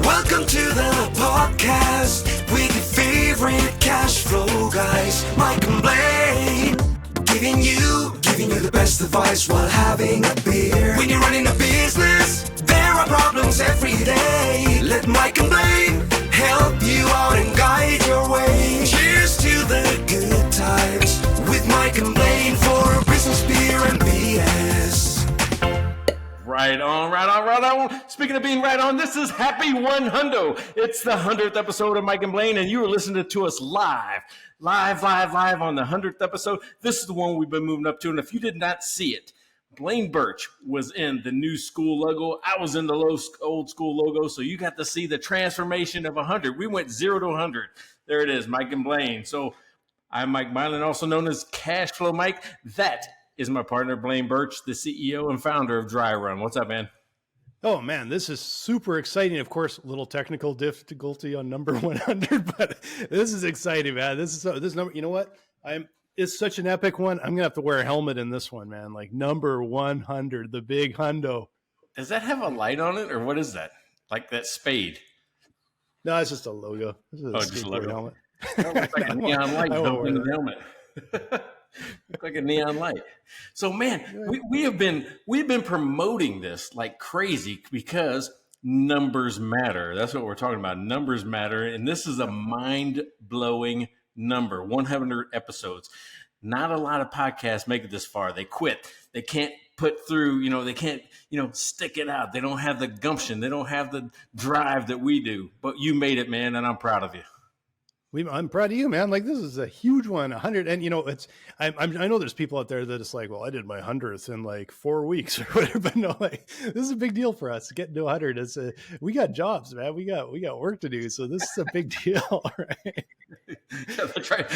Welcome to the podcast with your favorite cash flow guys, Mike and Blaine. Giving you the best advice while having a beer. When you're running a business, there are problems every day. Let Mike and Blaine help you out and guide your way. Cheers to the good times with Mike and Blaine for business, beer, and BS. Right on. Speaking of being right on, this is Happy 100. It's the 100th episode of Mike and Blaine, and you are listening to us live on the 100th episode. This is the one we've been moving up to, and if you did not see it, Blaine Birch was in the new school logo. I was in the old school logo, so you got to see the transformation of 100. We went 0 to 100. There it is, Mike and Blaine. So I'm Mike Mylan, also known as Cash Flow Mike. That is my partner, Blaine Birch, the CEO and founder of Dry Run. What's up, man? Oh, man, this is super exciting. Of course, a little technical difficulty on number 100, but this is exciting, man. This number, you know what? It's such an epic one. I'm going to have to wear a helmet in this one, man. Like number 100, the big hundo. Does that have a light on it, or what is that? Like that spade? No, it's just a logo. Just a logo. Helmet. It looks like a neon light built in the helmet. Look like a neon light. So, man, we've been promoting this like crazy because numbers matter. That's what we're talking about. Numbers matter, and this is a mind-blowing number. 100 episodes. Not a lot of podcasts make it this far. They quit. They can't put through. They can't. Stick it out. They don't have the gumption. They don't have the drive that we do. But you made it, man, and I'm proud of you. I'm proud of you, man. Like, this is a huge one, 100. And, I know there's people out there that it's like, well, I did my 100th in like 4 weeks or whatever. But no, like, this is a big deal for us. Getting to 100. We got jobs, man. We got work to do. So this is a big deal, right? Yeah, that's right.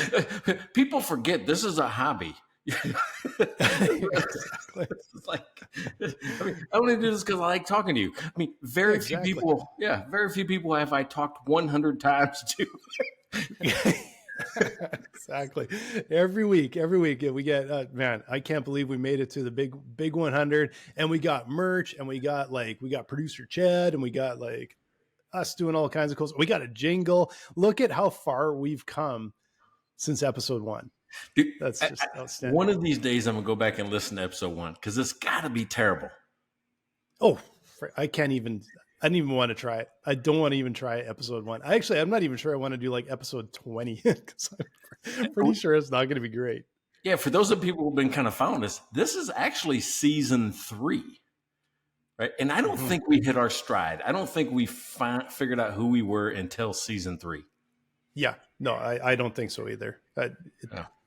People forget this is a hobby. Exactly. It's like, I only do this because I like talking to you. Very few people have I talked 100 times to. Exactly. Every week we get man, I can't believe we made it to the big 100, and we got merch, and we got producer Chad, and we got like us doing all kinds of cool stuff. We got a jingle. Look at how far we've come since episode 1. Dude, that's just outstanding. One of these days I'm gonna go back and listen to episode 1 because it's got to be terrible. Oh, I didn't even want to try it. I don't want to even try episode 1. I'm not even sure I want to do like episode 20 because I'm pretty sure it's not going to be great. Yeah, for those of people who've been kind of following us, this is actually season 3, right? And I don't think we hit our stride. I don't think we figured out who we were until season 3. Yeah, no, I don't think so either.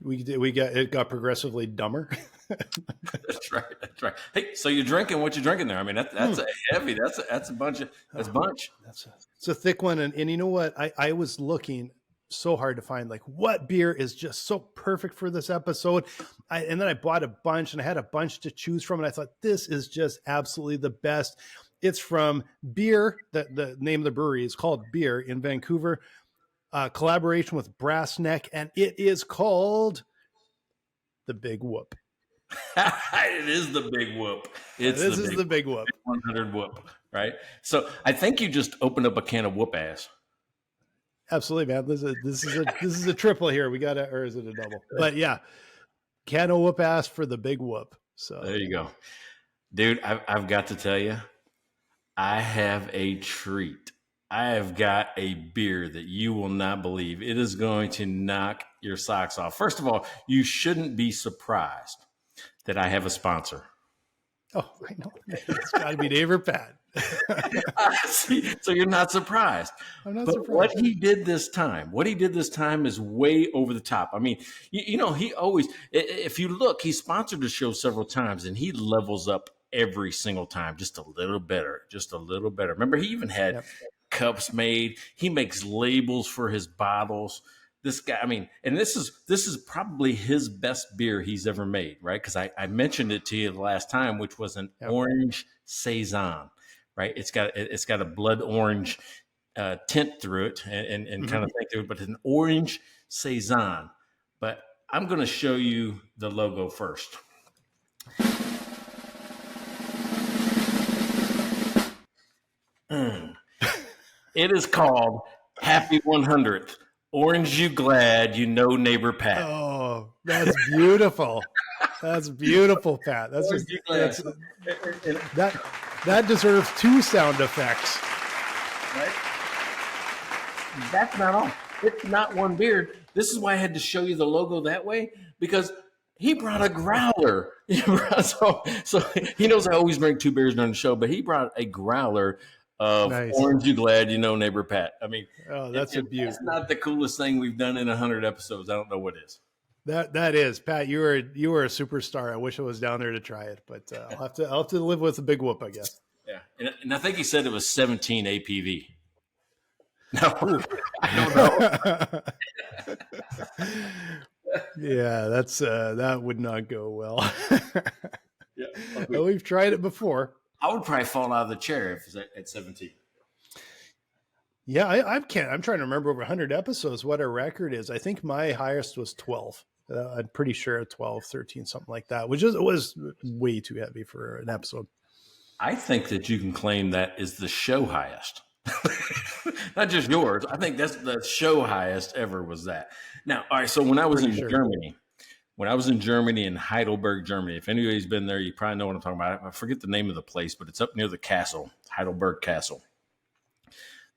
It got progressively dumber. That's right. Hey, so you're drinking what you're drinking there? That's a heavy. That's a bunch. It's a thick one, and you know what? I was looking so hard to find like what beer is just so perfect for this episode. And then I bought a bunch, and I had a bunch to choose from, and I thought this is just absolutely the best. It's from Beere. The name of the brewery is called Beere in Vancouver. Collaboration with Brassneck, and it is called the Big Whoop. It is the Big Whoop. This is the Big Whoop. 100 Whoop, right? So I think you just opened up a can of whoop ass. Absolutely, man. This is a triple here. We got or is it a double? But yeah, can of whoop ass for the Big Whoop. So there you go, dude. I've got to tell you, I have a treat. I have got a beer that you will not believe. It is going to knock your socks off. First of all, you shouldn't be surprised that I have a sponsor. Oh, I know. It's got to be Dave or Pat. See, so you're not surprised. I'm not surprised. What he did this time is way over the top. He always, if you look, he sponsored the show several times, and he levels up every single time, just a little better. Remember, he even had cups made. He makes labels for his bottles. This guy, and this is probably his best beer he's ever made, right? Because I mentioned it to you the last time, which was an orange saison, right? It's got a blood orange tint through it and kind of thing through it, but it's an orange saison. But I'm going to show you the logo first. It is called Happy 100th. Orange you glad, you know neighbor Pat. Oh, that's beautiful. That's beautiful, Pat. That's Orange just you glad. that deserves 2 sound effects. Right? That's not all. It's not one beer. This is why I had to show you the logo that way, because he brought a growler. So he knows I always drink 2 beers during the show, but he brought a growler of Nice. Orange you glad, you know neighbor Pat. I mean, Oh, that's a beauty. It's not the coolest thing we've done in 100 episodes. I don't know what is. That is, Pat. You were a superstar. I wish I was down there to try it, but I'll have to live with a big whoop, I guess. Yeah, and I think he said it was 17 APV. No, I don't know. Yeah, that's that would not go well. Yeah, Well, we've tried it before. I would probably fall out of the chair if it's at 17. Yeah, I'm trying to remember over 100 episodes what our record is. I think my highest was 12. I'm pretty sure 12, 13, something like that, which was way too heavy for an episode. I think that you can claim that is the show highest. Not just yours. I think that's the show highest ever was that. Now, all right, so when I was in Germany, in Heidelberg, Germany, if anybody's been there, you probably know what I'm talking about. I forget the name of the place, but it's up near the castle, Heidelberg Castle.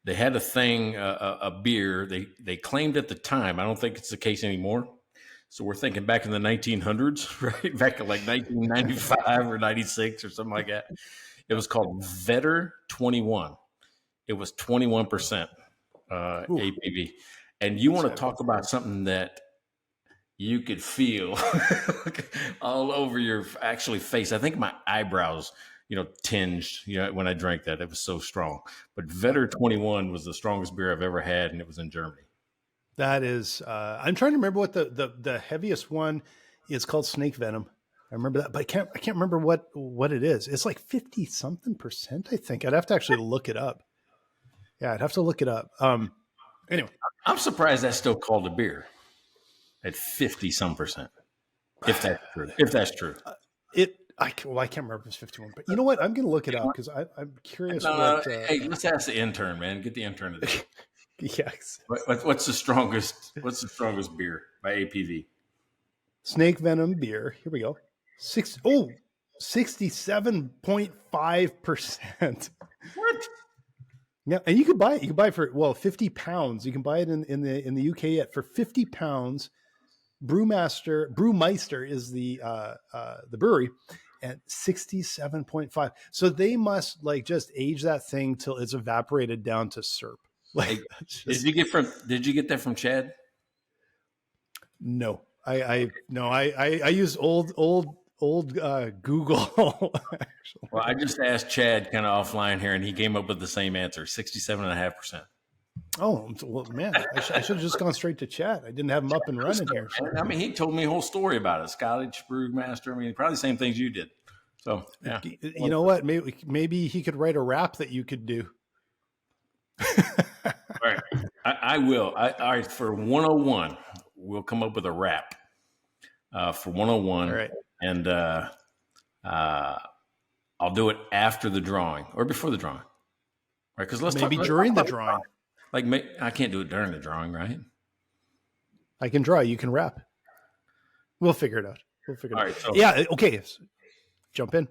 They had a thing, a beer. They claimed at the time. I don't think it's the case anymore. So we're thinking back in the 1900s, right? Back in like 1995 or 96 or something like that. It was called Vetter 21. It was 21% APV. And you want to talk about something that you could feel all over your actually face. I think my eyebrows, tinged, when I drank that. It was so strong. But Vetter 21 was the strongest beer I've ever had, and it was in Germany. That is, I'm trying to remember what the heaviest one is called. Snake venom. I remember that, but I can't remember what it is. It's like 50 something percent, I think. I'd have to actually look it up. Yeah, I'd have to look it up. Anyway, I'm surprised that's still called a beer at 50 some percent. If that's true. I can't remember if it's 51, but you know what? I'm going to look it up because I'm curious. Hey, let's ask the intern, man. Get the intern to do it. Yes. What's the strongest beer by APV? Snake venom beer. Here we go. 67.5%. What? Yeah, and you could buy it. You can buy it for 50 pounds. You can buy it in the UK for 50 pounds. Brewmeister is the brewery at 67.5. So they must just age that thing till it's evaporated down to syrup. Did you get that from Chad? No, I use old Google. Actually. Well, I just asked Chad kind of offline here, and he came up with the same answer: 67.5%. Oh, well, man, I should have just gone straight to Chad. I didn't have him up and running here. So. I mean, he told me a whole story about it. Scottish brewmaster. I mean, probably the same things you did. So, yeah. You know what? Maybe he could write a rap that you could do. All right. I will. All right. For 101, we'll come up with a rap for 101. All right. And I'll do it after the drawing or before the drawing. Right. Because let's during the drawing. I can't do it during the drawing, right? I can draw. You can rap. We'll figure it out. All right, so, yeah. Okay. Jump in.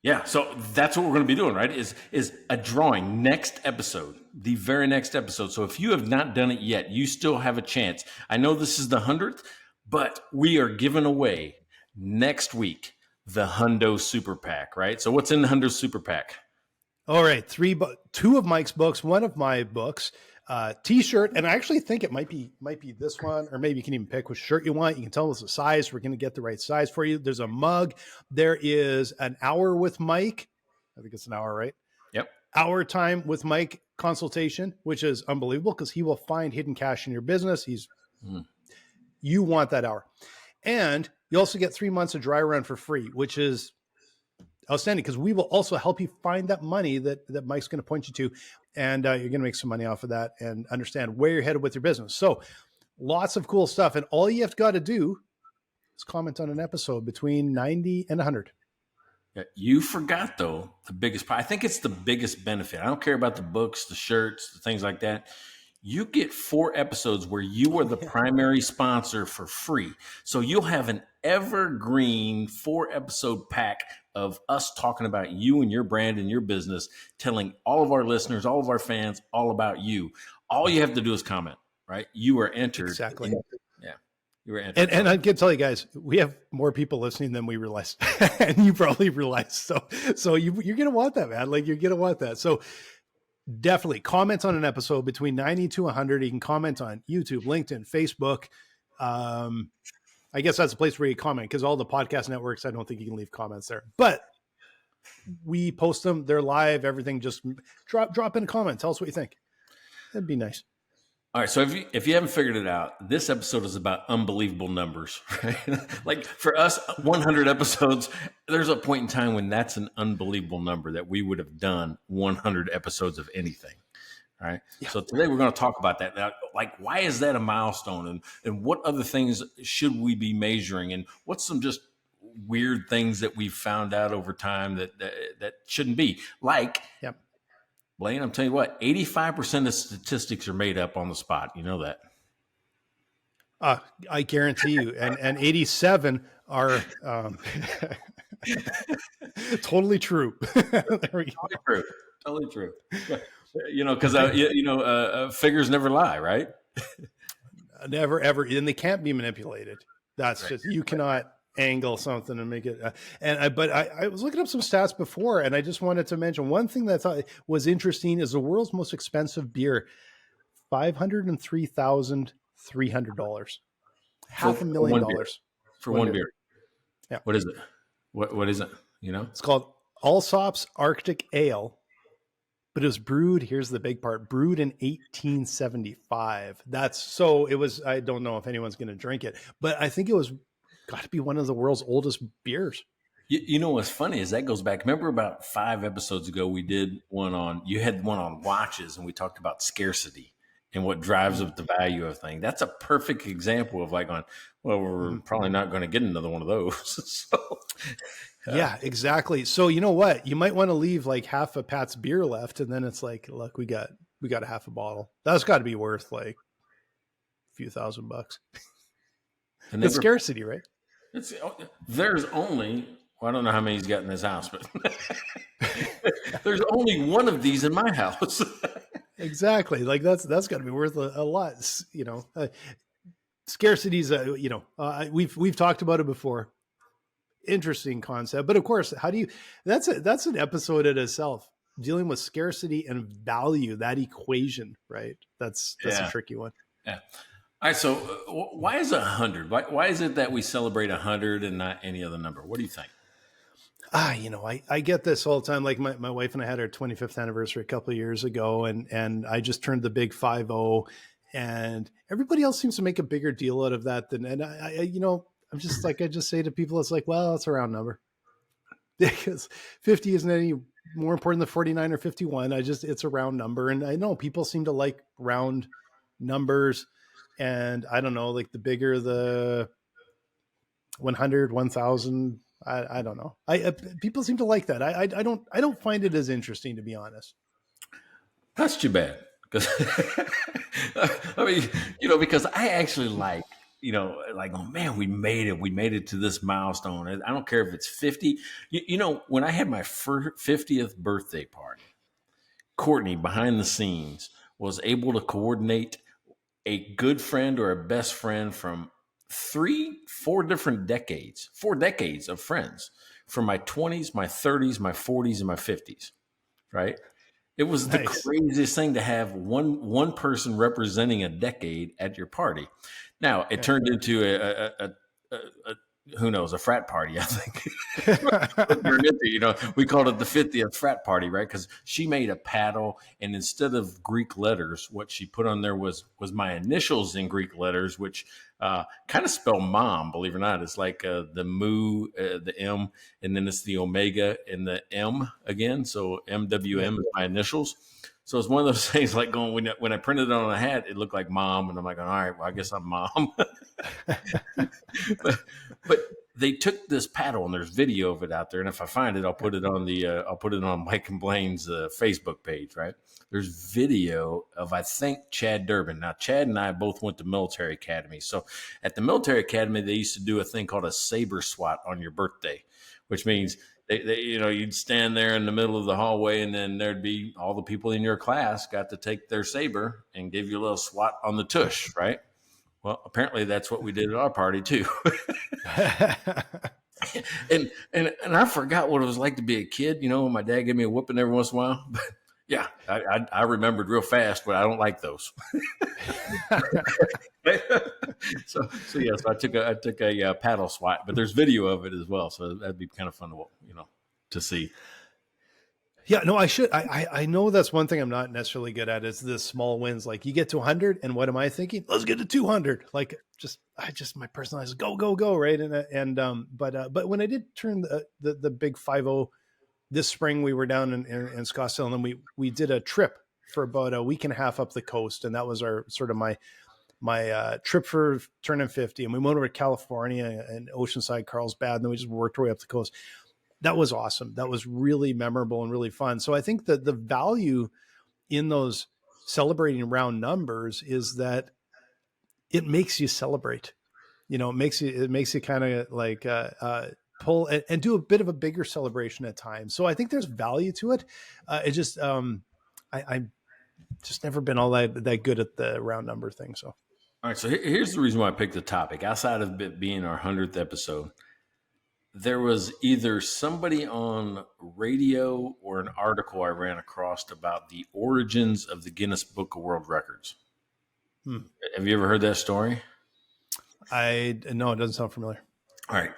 Yeah. So that's what we're going to be doing, right? Is a drawing next episode, the very next episode. So if you have not done it yet, you still have a chance. I know this is the 100th, but we are giving away next week the Hundo Super Pack, right? So what's in the Hundo Super Pack? All right, 2 of Mike's books, 1 of my books, T-shirt, and I actually think it might be this one, or maybe you can even pick which shirt you want. You can tell us the size. We're going to get the right size for you. There's a mug. There is an hour with Mike. I think it's an hour, right? Yep. Hour time with Mike consultation, which is unbelievable because he will find hidden cash in your business. You want that hour, and you also get 3 months of dry run for free, which is outstanding because we will also help you find that money that Mike's going to point you to, and you're going to make some money off of that and understand where you're headed with your business. So lots of cool stuff. And all you have got to do is comment on an episode between 90 and 100. Yeah, you forgot though the biggest part. I think it's the biggest benefit. I don't care about the books, the shirts, the things like that. You get 4 episodes where you are the primary sponsor for free. So you'll have an evergreen 4 episode pack of us talking about you and your brand and your business, telling all of our listeners, all of our fans, all about you. All you have to do is comment, right? You are entered. Exactly. Yeah. You were entered. And I can tell you guys, we have more people listening than we realize, and you probably realize. So you're gonna want that, man. Like, you're gonna want that. So definitely comment on an episode between 90 to 100. You can comment on YouTube, LinkedIn, Facebook. I guess that's a place where you comment, because all the podcast networks, I don't think you can leave comments there. But we post them; they're live. Everything. Just drop in a comment. Tell us what you think. That'd be nice. All right, so if you haven't figured it out, this episode is about unbelievable numbers, right? Like, for us, 100 episodes, there's a point in time when that's an unbelievable number that we would have done 100 episodes of anything, all right? Yeah. So today we're going to talk about that. Now, like, why is that a milestone, and what other things should we be measuring, and what's some just weird things that we've found out over time that shouldn't be, like. Yep. Blaine, I'm telling you what, 85% of statistics are made up on the spot. You know that. I guarantee you. And 87 are totally true. There we go. Totally true. Because figures never lie, right? Never, ever. And they can't be manipulated. That's right. Just, you cannot angle something and make it. But I was looking up some stats before, and I just wanted to mention one thing that I thought was interesting is the world's most expensive beer, $503,300, $500,000 for one beer. Yeah. What is it? What is it? You know, it's called Allsop's Arctic Ale, but it was brewed. Here's the big part: brewed in 1875. It was. I don't know if anyone's going to drink it, but I think it was. Got to be one of the world's oldest beers. You know what's funny is that goes back. Remember about 5 episodes ago, we did you had one on watches, and we talked about scarcity and what drives up the value of things. That's a perfect example of like we're probably not going to get another one of those. Yeah, exactly. So you know what? You might want to leave like half a Pat's beer left, and then it's like, look, we got a half a bottle. That's got to be worth like a few $1,000. And it's scarcity, right? There's only, I don't know how many he's got in his house, but there's only one of these in my house. Exactly. Like that's got to be worth a lot. Scarcity's, we've talked about it before. Interesting concept, but of course, that's an episode in itself, dealing with scarcity and value, that equation, right? That's a tricky one. Yeah. All right, so why is 100? Why is it that we celebrate 100 and not any other number? What do you think? I get this all the time. Like my wife and I had our 25th anniversary a couple of years ago, and I just turned the big 50, and everybody else seems to make a bigger deal out of that I'm just like, I just say to people, it's like, well, it's a round number, because 50 isn't any more important than 49 or 51. It's a round number, and I know people seem to like round numbers. And I don't know, like the bigger the 100, 1,000, I don't know. People seem to like that. I don't find it as interesting, to be honest. That's too bad. Because I mean, because I actually like, oh man, we made it to this milestone. I don't care if it's 50. When I had my 50th birthday party, Courtney behind the scenes was able to coordinate a good friend or a best friend from 4 decades of friends, from my 20s, my 30s, my 40s, and my 50s, right? It was the craziest thing to have one person representing a decade at your party. Now, it turned into a who knows, a frat party, I think. We called it the 50th frat party, right? Because she made a paddle, and instead of Greek letters, what she put on there was my initials in Greek letters, which kind of spell mom, believe it or not. It's like the mu, the M, and then it's the omega and the M again. So MWM is my initials. So it's one of those things like going, when I printed it on a hat, it looked like mom. And I'm like, all right, well, I guess I'm mom. but they took this paddle, and there's video of it out there. And if I find it, I'll put it on Mike and Blaine's Facebook page. Right? There's video of, I think, Chad Durbin. Now, Chad and I both went to military academy. So at the military academy, they used to do a thing called a saber swat on your birthday, which means you'd stand there in the middle of the hallway, and then there'd be all the people in your class got to take their saber and give you a little swat on the tush, right? Well, apparently that's what we did at our party too. and I forgot what it was like to be a kid. When my dad gave me a whooping every once in a while. But yeah, I remembered real fast, but I don't like those. So yes, I took a paddle swat, but there's video of it as well, so that'd be kind of fun to see. Yeah, no, I should. I know that's one thing I'm not necessarily good at is the small wins. Like you get to 100, and what am I thinking? Let's get to 200. Like my personal is go, right? But when I did turn the big 5-0 this spring, we were down in Scottsdale, and then we did a trip for about a week and a half up the coast, and that was our sort of my trip for turning 50. And we went over to California and Oceanside, Carlsbad, and then we just worked our way up the coast. That was awesome. That was really memorable and really fun. So I think that the value in those celebrating round numbers is that it makes you celebrate. It makes you kind of like pull and do a bit of a bigger celebration at times. So I think there's value to it. It just I'm just never been all that good at the round number thing. So all right. So here's the reason why I picked the topic. Outside of it being our 100th episode, there was either somebody on radio or an article I ran across about the origins of the Guinness Book of World Records. Have you ever heard that story? No, it doesn't sound familiar. All right.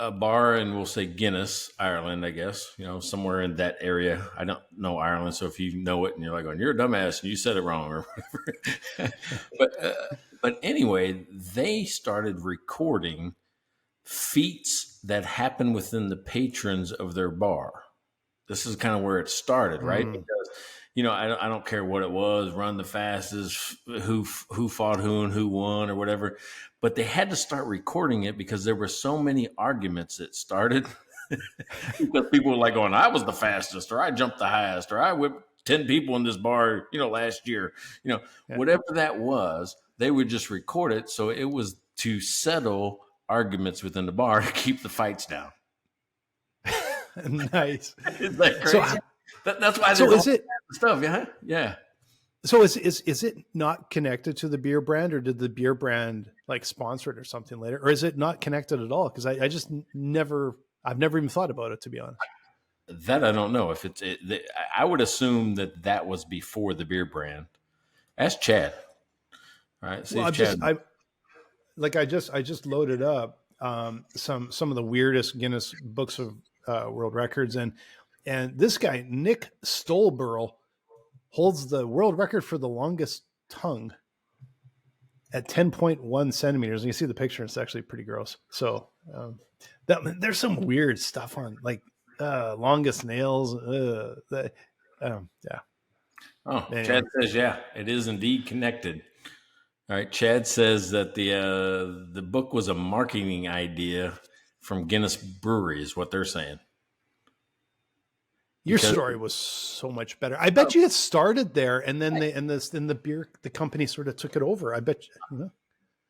A bar in, we'll say Guinness, Ireland, I guess, somewhere in that area. I don't know Ireland. So if you know it and you're like, you're a dumbass and you said it wrong or whatever. But anyway, they started recording feats that happen within the patrons of their bar. This is kind of where it started, right? Because, I don't care what it was, run the fastest, who fought who and who won or whatever, but they had to start recording it because there were so many arguments that started because people were like going, I was the fastest, or I jumped the highest, or I whipped 10 people in this bar, last year, whatever that was, they would just record it. So it was to settle arguments within the bar to keep the fights down. Nice. Isn't that crazy? So, that's why. So is it stuff? Yeah, yeah. So is it not connected to the beer brand, or did the beer brand like sponsor it or something later, or is it not connected at all? Because I've never even thought about it, to be honest. That I don't know. If I would assume that was before the beer brand. Ask Chad. All right. Well, I just loaded up some of the weirdest Guinness Books of World Records, and this guy Nick Stolberl holds the world record for the longest tongue at 10.1 centimeters. And you see the picture; it's actually pretty gross. So there's some weird stuff on like longest nails. Yeah. Oh, anyway. Chad says, yeah, it is indeed connected. All right. Chad says that the book was a marketing idea from Guinness Brewery is what they're saying. Your story was so much better. I bet you it started there, and then the company sort of took it over. I bet you.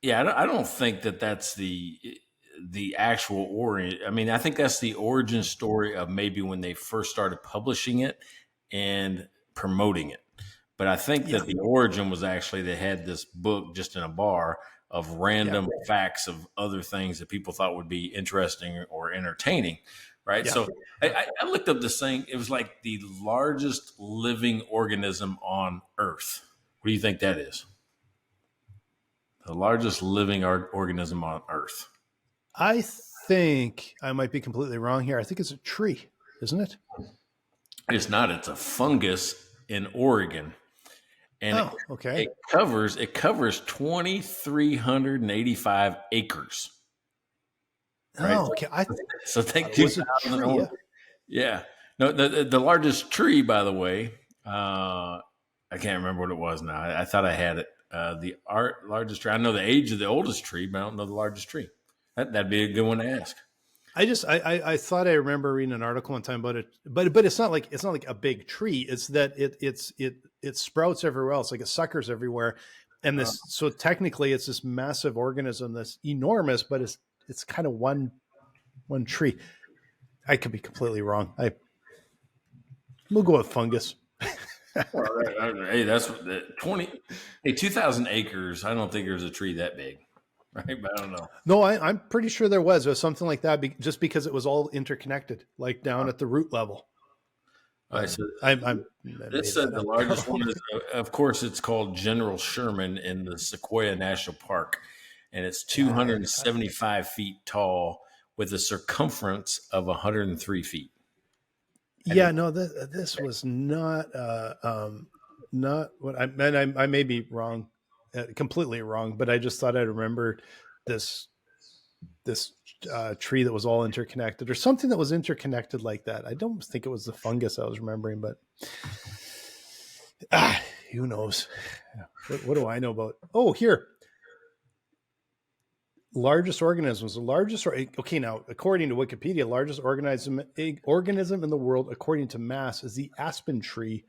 Yeah, I don't think that's the actual origin. I mean, I think that's the origin story of maybe when they first started publishing it and promoting it. But I think that the origin was actually they had this book just in a bar of random facts of other things that people thought would be interesting or entertaining. Right. Yeah. So I looked up this thing. It was like the largest living organism on Earth. What do you think that is? The largest living organism on Earth. I think I might be completely wrong here. I think it's a tree, isn't it? It's not. It's a fungus in Oregon. And okay. It covers 2,385 acres. Right? Oh, okay. So think 2,000. Yeah. No, the largest tree, by the way, I can't remember what it was now. I thought I had it. The largest tree. I know the age of the oldest tree, but I don't know the largest tree. That'd be a good one to ask. I thought I remember reading an article one time about it, but it's not like a big tree. It's that it sprouts everywhere else, like it suckers everywhere, and this so technically it's this massive organism that's enormous, but it's kind of one tree. I could be completely wrong. We'll go with fungus. Well, hey, that's 2,000 acres. I don't think there's a tree that big. Right, but I don't know. No, I'm pretty sure there was something like that, just because it was all interconnected, like down at the root level. All right, so this said the largest one is, of course, it's called General Sherman in the Sequoia National Park, and it's 275 feet tall with a circumference of 103 feet. Yeah, no, this was not what I meant. I may be wrong. Completely wrong, but I just thought I remembered this tree that was all interconnected, or something that was interconnected like that. I don't think it was the fungus I was remembering, but who knows? What do I know about? Oh, here, largest organisms. The largest, okay, now according to Wikipedia, largest organism in the world according to mass is the aspen tree.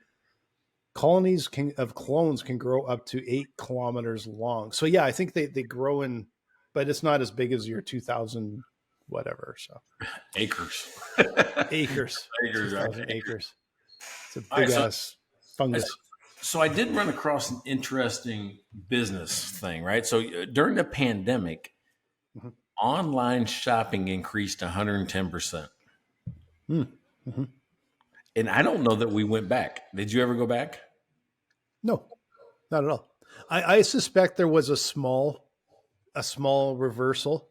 Colonies of clones can grow up to 8 kilometers long. So yeah, I think they grow in, but it's not as big as your 2,000 whatever. So acres. Right? Acres. It's a big ass fungus. So I did run across an interesting business thing, right? So during the pandemic, online shopping increased 110%. Mm-hmm. And I don't know that we went back. Did you ever go back? No, not at all. I suspect there was a small reversal,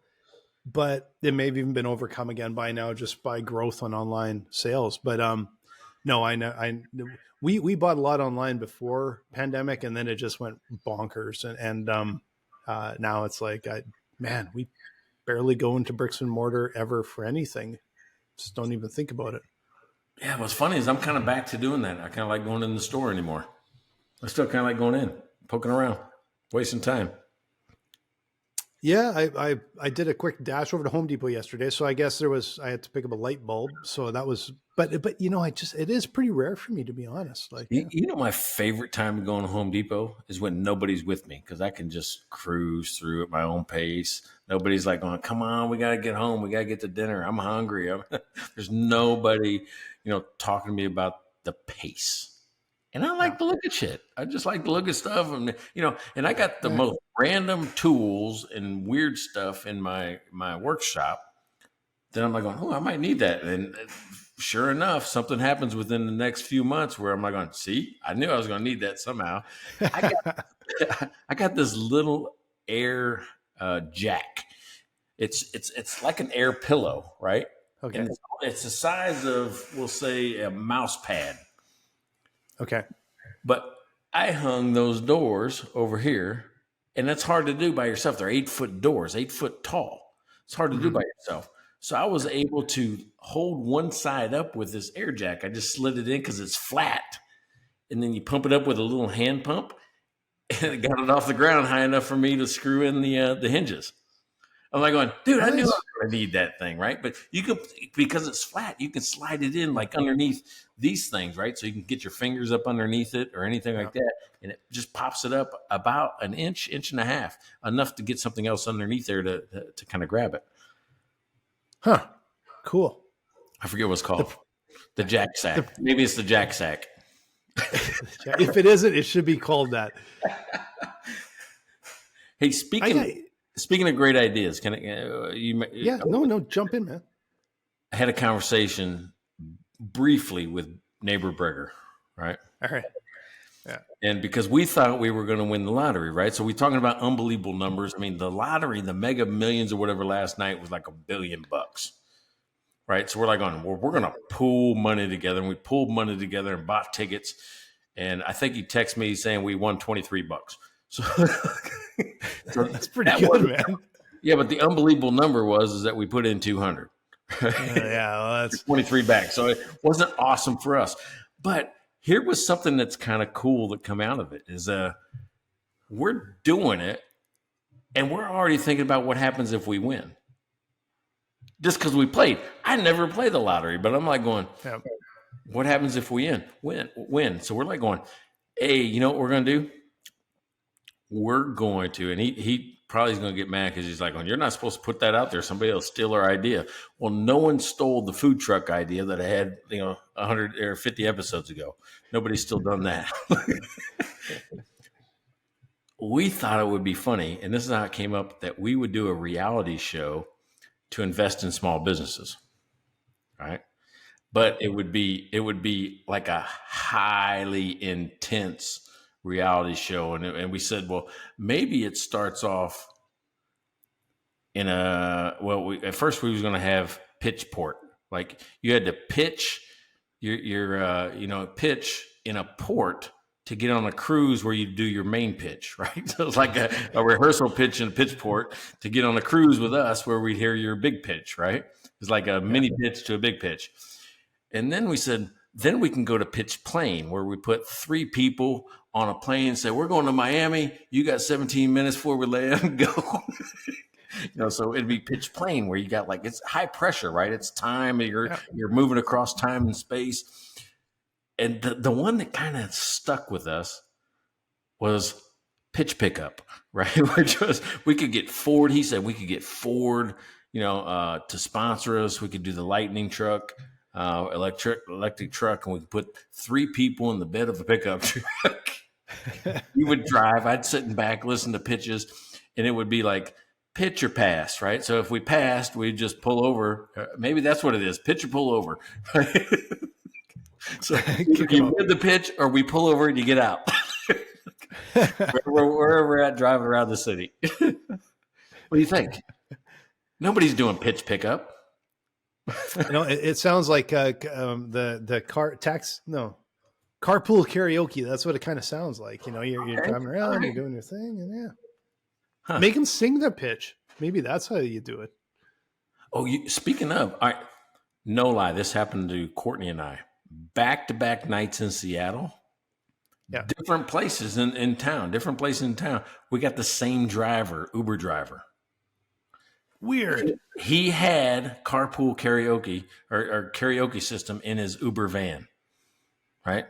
but it may have even been overcome again by now just by growth on online sales. But no, I know we bought a lot online before pandemic, and then it just went bonkers. And now it's like, we barely go into bricks and mortar ever for anything. Just don't even think about it. Yeah, what's funny is I'm kind of back to doing that. I kind of like going in the store anymore. I still kind of like going in, poking around, wasting time. Yeah, I did a quick dash over to Home Depot yesterday, so I guess I had to pick up a light bulb. So that was, but it is pretty rare for me, to be honest. Like, you know, my favorite time to go to Home Depot is when nobody's with me, because I can just cruise through at my own pace. Nobody's like going, "Come on, we got to get home. We got to get to dinner. I'm hungry." There's nobody, talking to me about the pace. And I like to look at shit. I just like to look at stuff, and and I got the most random tools and weird stuff in my workshop. Then I'm like going, "Oh, I might need that." And sure enough, something happens within the next few months where I'm like going, "See, I knew I was going to need that somehow." I got this little air jack. It's like an air pillow, right? Okay. And it's the size of, we'll say, a mouse pad. Okay. But I hung those doors over here, and that's hard to do by yourself. They're 8-foot doors, 8 foot tall. It's hard to do by yourself. So I was able to hold one side up with this air jack. I just slid it in because it's flat. And then you pump it up with a little hand pump, and it got it off the ground high enough for me to screw in the hinges. I'm like going, dude, I knew I was going to need that thing, right? But you could, because it's flat, you can slide it in like underneath these things, right? So you can get your fingers up underneath it or anything like that, and it just pops it up about an inch and a half, enough to get something else underneath there to kind of grab it. Huh. Cool. I forget what it's called. The jack sack. Maybe it's the jack sack. If it isn't, it should be called that. Hey, Speaking of great ideas, can no, jump in, man. I had a conversation briefly with neighbor Brigger, right? All right. Yeah. And because we thought we were going to win the lottery, right? So we're talking about unbelievable numbers. I mean, the lottery, the Mega Millions or whatever last night was like $1 billion, right? So we're like, we're going to pool money together, and we pooled money together and bought tickets. And I think he texted me saying we won $23. So that's pretty good, man. Yeah, but the unbelievable number is that we put in 200. That's 23 back. So it wasn't awesome for us. But here was something that's kind of cool that come out of it is we're doing it, and we're already thinking about what happens if we win. just because we played. I never play the lottery, but I'm like going, Yeah. what happens if we win? So we're like going, hey, you know what we're going to do? We're going to, and he probably is going to get mad because he's like, well, you're not supposed to put that out there. Somebody will steal our idea. Well, no one stole the food truck idea that I had, 100 or 50 episodes ago. Nobody's still done that. We thought it would be funny, and this is how it came up, that we would do a reality show to invest in small businesses, right? But it would be like a highly intense reality show, and we said, well, maybe it starts off in at first we was going to have pitch port, like you had to pitch your pitch in a port to get on a cruise where you do your main pitch, right? So it's like a rehearsal pitch in a pitch port to get on a cruise with us where we'd hear your big pitch, right? It's like a mini pitch to a big pitch. And then we said, then we can go to pitch plane, where we put 3 people on a plane and say, we're going to Miami. You got 17 minutes before we land. Go. So it'd be pitch plane, where you got like, it's high pressure, right? It's time. You're moving across time and space. And the one that kind of stuck with us was pitch pickup, right? Which was, we could get Ford. He said we could get Ford, to sponsor us. We could do the lightning truck, electric truck, and we could put 3 people in the bed of a pickup truck. You would drive. I'd sit in back, listen to pitches, and it would be like pitch or pass, right? So if we passed, we'd just pull over. Maybe that's what it is. Pitch or pull over. So you win the pitch, or we pull over and you get out. Wherever we're at, driving around the city. What do you think? Nobody's doing pitch pickup. It sounds like the carpool karaoke. That's what it kind of sounds like. You're driving around, you're doing your thing, and make them sing their pitch. Maybe that's how you do it. Oh, speaking of, no lie, this happened to Courtney and I. Back-to-back nights in Seattle. Yeah. Different places in town. We got the same driver, Uber driver. Weird. He had carpool karaoke or karaoke system in his Uber van, right?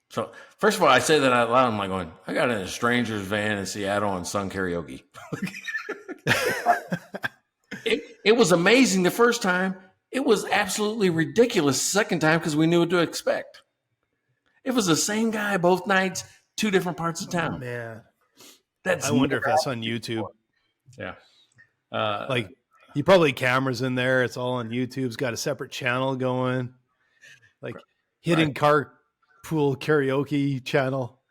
So first of all, I say that out loud. I'm like going, I got in a stranger's van in Seattle and sung karaoke. It was amazing the first time. It was absolutely ridiculous the second time because we knew what to expect. It was the same guy both nights, 2 different parts of town. Oh, man, I wonder if that's on YouTube. Yeah. Like he probably cameras in there. It's all on YouTube. It's got a separate channel going, like hidden carpool karaoke channel.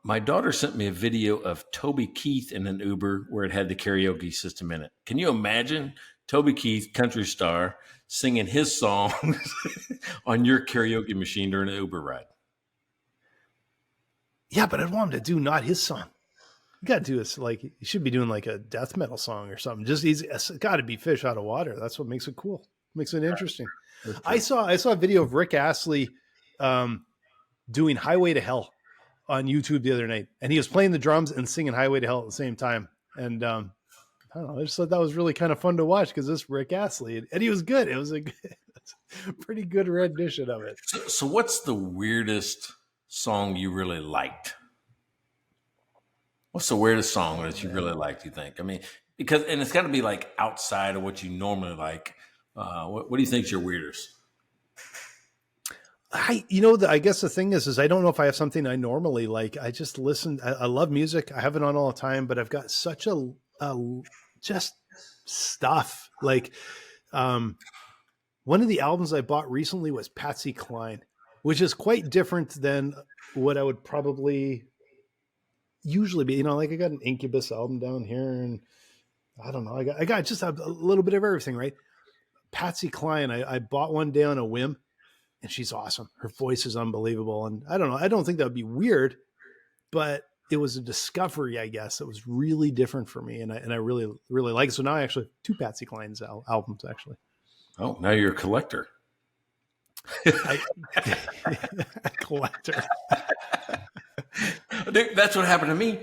My daughter sent me a video of Toby Keith in an Uber where it had the karaoke system in it. Can you imagine Toby Keith, country star, singing his songs on your karaoke machine during an Uber ride? Yeah, but I'd want him to do not his song. You got to do this like, you should be doing like a death metal song or something. It's got to be fish out of water. That's what makes it cool. Makes it interesting. I saw a video of Rick Astley doing Highway to Hell on YouTube the other night, and he was playing the drums and singing Highway to Hell at the same time. And I don't know, I just thought that was really kind of fun to watch because this Rick Astley, and he was good. It was a pretty good rendition of it. So what's the weirdest song you really liked? What's the weirdest song that you really liked, you think? I mean, and it's got to be like outside of what you normally like. What do you think is your weirdest? I guess the thing is I don't know if I have something I normally like. I just listen. I love music. I have it on all the time, but I've got such a just stuff. Like one of the albums I bought recently was Patsy Cline, which is quite different than what I would probably usually be. Like I got an Incubus album down here, and I don't know. I got just a little bit of everything, right? Patsy Cline, I bought one day on a whim. And she's awesome. Her voice is unbelievable. And I don't know. I don't think that would be weird, but it was a discovery, I guess. It was really different for me. And I really, really like it. So now I actually have 2 Patsy Cline's albums, actually. Oh, now you're a collector. Collector. That's what happened to me.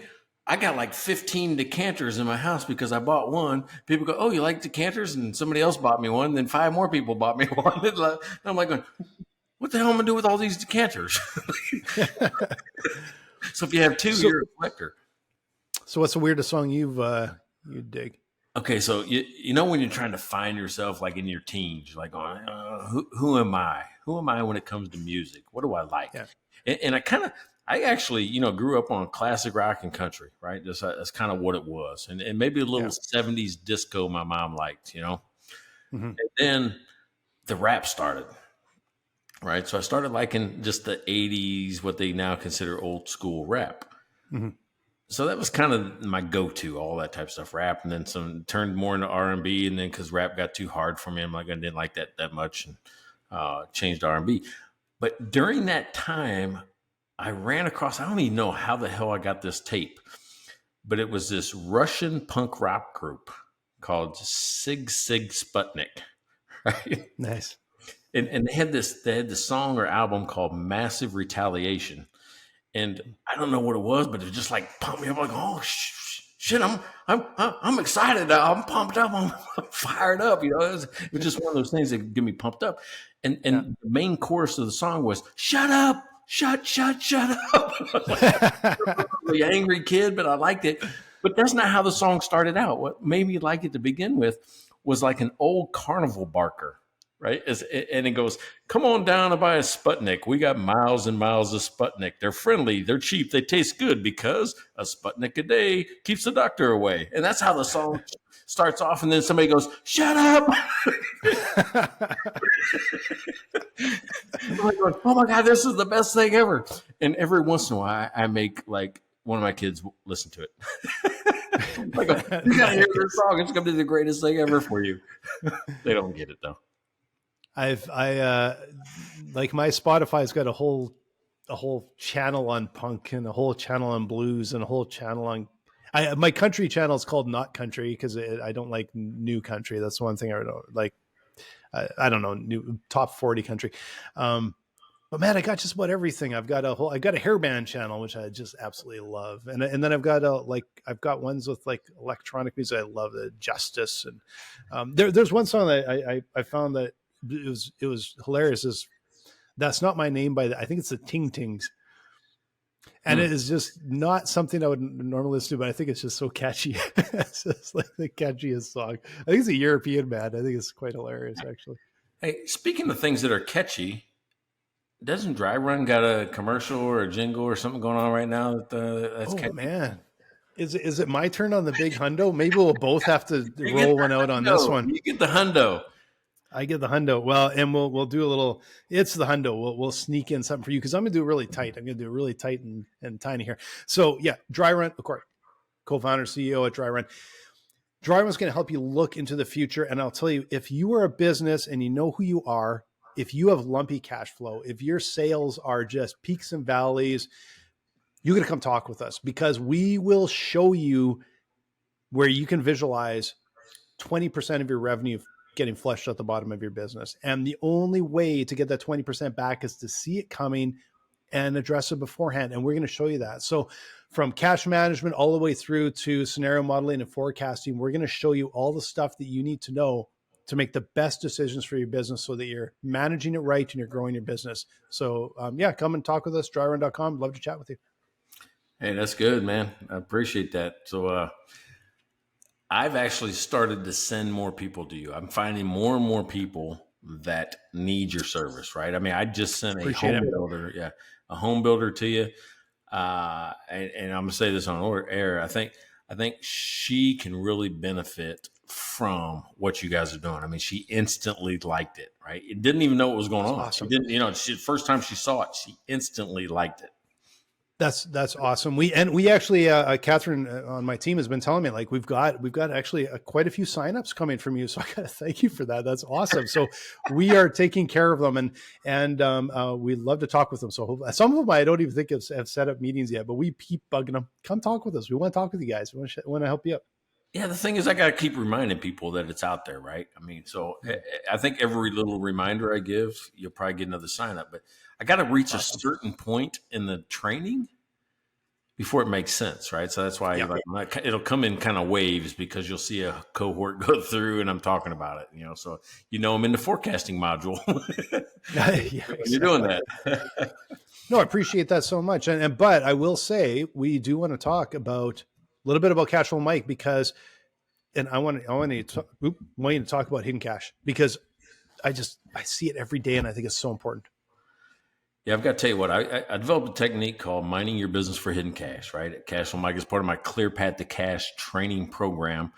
I got like 15 decanters in my house because I bought one. People go, "Oh, you like decanters?" And somebody else bought me one. Then 5 more people bought me one. And I'm like, what the hell am I gonna do with all these decanters? So if you have 2, you're a collector. So what's the weirdest song you dig? Okay, so you know when you're trying to find yourself, like in your teens, you're like, who am I? Who am I when it comes to music? What do I like? Yeah. And I actually, grew up on classic rock and country, right? That's kind of what it was, and maybe a little 70s disco my mom liked, Mm-hmm. And then the rap started, right? So I started liking just the 80s, what they now consider old school rap. Mm-hmm. So that was kind of my go-to, all that type of stuff, rap, and then some turned more into R&B, and then because rap got too hard for me, I'm like, I didn't like that much, and changed R&B. But during that time, I ran across, I don't even know how the hell I got this tape, but it was this Russian punk rock group called Sig Sputnik, right? Nice. And they had this song or album called Massive Retaliation. And I don't know what it was, but it just like pumped me up. Like, oh shit! I'm excited. I'm pumped up. I'm fired up. It was just one of those things that get me pumped up. And the main chorus of the song was "Shut up, shut up." Really angry kid, but I liked it. But that's not how the song started out. What made me like it to begin with was like an old carnival barker. Right. And it goes, come on down and buy a Sputnik. We got miles and miles of Sputnik. They're friendly. They're cheap. They taste good because a Sputnik a day keeps the doctor away. And that's how the song starts off. And then somebody goes, shut up. I'm like, oh my God, this is the best thing ever. And every once in a while, I make like one of my kids listen to it. Like, you got to hear this song. It's going to be the greatest thing ever for you. They don't get it though. Like my Spotify's got a whole channel on punk and a whole channel on blues and a whole channel on my country channel is called Not Country because I don't like new country. That's one thing I don't like. I don't know, new top 40 country. But man, I got just about everything. I've got a hairband channel, which I just absolutely love. And then I've got ones with like electronic music. I love the Justice. And there's one song that I found that it was hilarious. Is That's Not My Name I think it's the Ting Tings. And it is just not something I would normally listen to, but I think it's just so catchy. It's just like the catchiest song. I think it's a European band. I think it's quite hilarious, actually. Hey, speaking of things that are catchy, doesn't Dry Run got a commercial or a jingle or something going on right now that's catchy? Man. Is it my turn on the big hundo? Maybe we'll both have to roll one out on this one. You get the hundo. I get the hundo. Well, and we'll do a little. It's the hundo. We'll sneak in something for you because I'm gonna do it really tight. I'm gonna do it really tight and tiny here. So yeah, Dry Run, of course, co-founder, CEO at Dry Run. Dry Run's gonna help you look into the future. And I'll tell you, if you are a business and you know who you are, if you have lumpy cash flow, if your sales are just peaks and valleys, you're gonna come talk with us because we will show you where you can visualize 20% of your revenue getting flushed at the bottom of your business. And the only way to get that 20% back is to see it coming and address it beforehand. And we're going to show you that. So from cash management all the way through to scenario modeling and forecasting, we're going to show you all the stuff that you need to know to make the best decisions for your business so that you're managing it right and you're growing your business. So come and talk with us, dryrun.com. Love to chat with you. Hey, that's good, man. I appreciate that. So, I've actually started to send more people to you. I'm finding more and more people that need your service, right? I mean, I just sent a home builder to you. And I'm gonna say this on air. I think she can really benefit from what you guys are doing. I mean, she instantly liked it, right? It didn't even know what was going on. Awesome. She didn't, first time she saw it, she instantly liked it. That's awesome. We actually, Catherine on my team has been telling me like we've got actually quite a few signups coming from you. So I got to thank you for that. That's awesome. So we are taking care of them and we love to talk with them. So some of them I don't even think have set up meetings yet, but we keep bugging them. Come talk with us. We want to talk with you guys. We want to help you out. Yeah, the thing is, I got to keep reminding people that it's out there, right? I mean, so I think every little reminder I give, you'll probably get another sign up. But I got to reach a certain point in the training before it makes sense, right? So that's why Yeah. it'll come in kind of waves, because you'll see a cohort go through and I'm talking about it, so I'm in the forecasting module. Yeah, You're doing exactly. that. No, I appreciate that so much. But I will say we do want to talk about a little bit about cash flow, Mike, because, and I want you to talk about hidden cash, because I see it every day and I think it's so important. Yeah, I've got to tell you what, I developed a technique called mining your business for hidden cash, right? Cash Flow Mike is part of my Clear Path to Cash training program.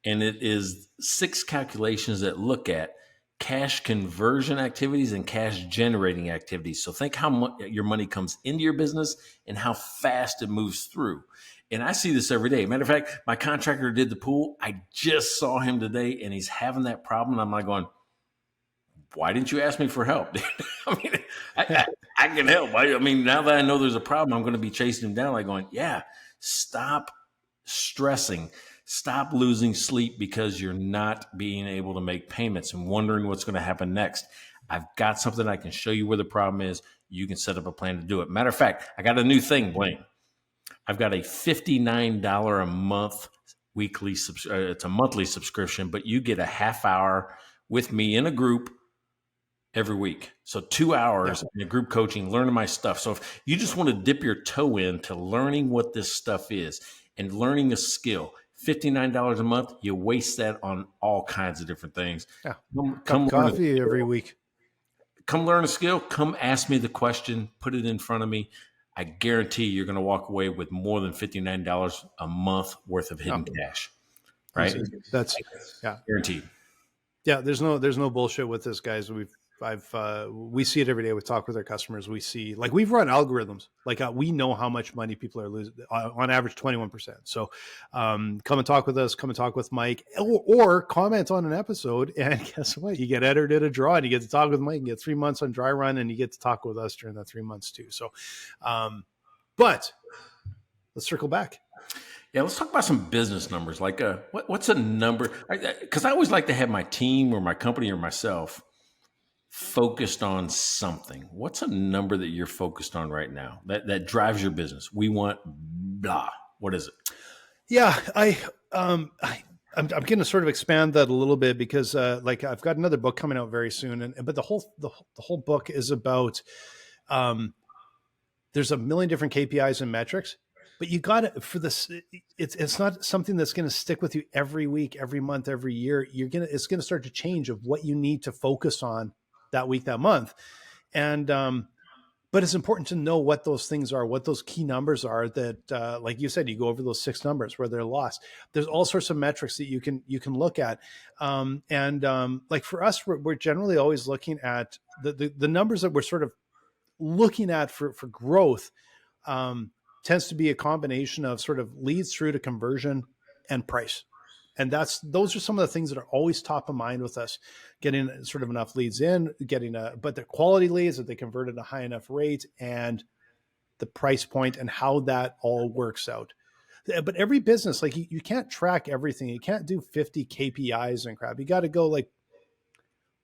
And it is 6 calculations that look at cash conversion activities and cash generating activities. So think how much your money comes into your business and how fast it moves through. And I see this every day. Matter of fact, my contractor did the pool. I just saw him today and he's having that problem. I'm like going, why didn't you ask me for help? I mean, I can help. I mean, now that I know there's a problem, I'm going to be chasing him down, like going, yeah, stop stressing. Stop losing sleep because you're not being able to make payments and wondering what's going to happen next. I've got something I can show you where the problem is. You can set up a plan to do it. Matter of fact, I got a new thing, Blaine. I've got a $59 a month weekly, it's a monthly subscription, but you get a half hour with me in a group every week. So 2 hours in a group coaching, learning my stuff. So if you just want to dip your toe into learning what this stuff is and learning a skill, $59 a month, you waste that on all kinds of different things. Yeah. Come coffee every week. Come learn a skill. Come ask me the question, put it in front of me. I guarantee you're going to walk away with more than $59 a month worth of hidden cash. Right? That's guaranteed. Yeah, there's no bullshit with this, guys. We see it every day. We talk with our customers. We see, like, we've run algorithms. Like, we know how much money people are losing, on average 21%. So come and talk with us, come and talk with Mike, or comment on an episode. And guess what? You get entered in a draw and you get to talk with Mike and get 3 months on dry run, and you get to talk with us during that 3 months too. So, but let's circle back. Yeah, let's talk about some business numbers. Like, what's a number? Because I always like to have my team or my company or myself focused on something. What's a number that you're focused on right now that drives your business? We want blah. What is it? Yeah, I'm going to sort of expand that a little bit, because like, I've got another book coming out very soon, but the whole book is about there's a million different KPIs and metrics, but you got it for this. It's not something that's going to stick with you every week, every month, every year. It's going to start to change of what you need to focus on that week, that month. And, but it's important to know what those things are, what those key numbers are that, like you said, you go over those 6 numbers where they're lost. There's all sorts of metrics that you can look at. Like for us, we're generally always looking at the numbers that we're sort of looking at for growth, tends to be a combination of sort of leads through to conversion and price. And those are some of the things that are always top of mind with us, getting sort of enough leads in, but the quality leads that they convert at a high enough rate, and the price point and how that all works out. But every business, like, you can't track everything. You can't do 50 KPIs and crap. You got to go, like,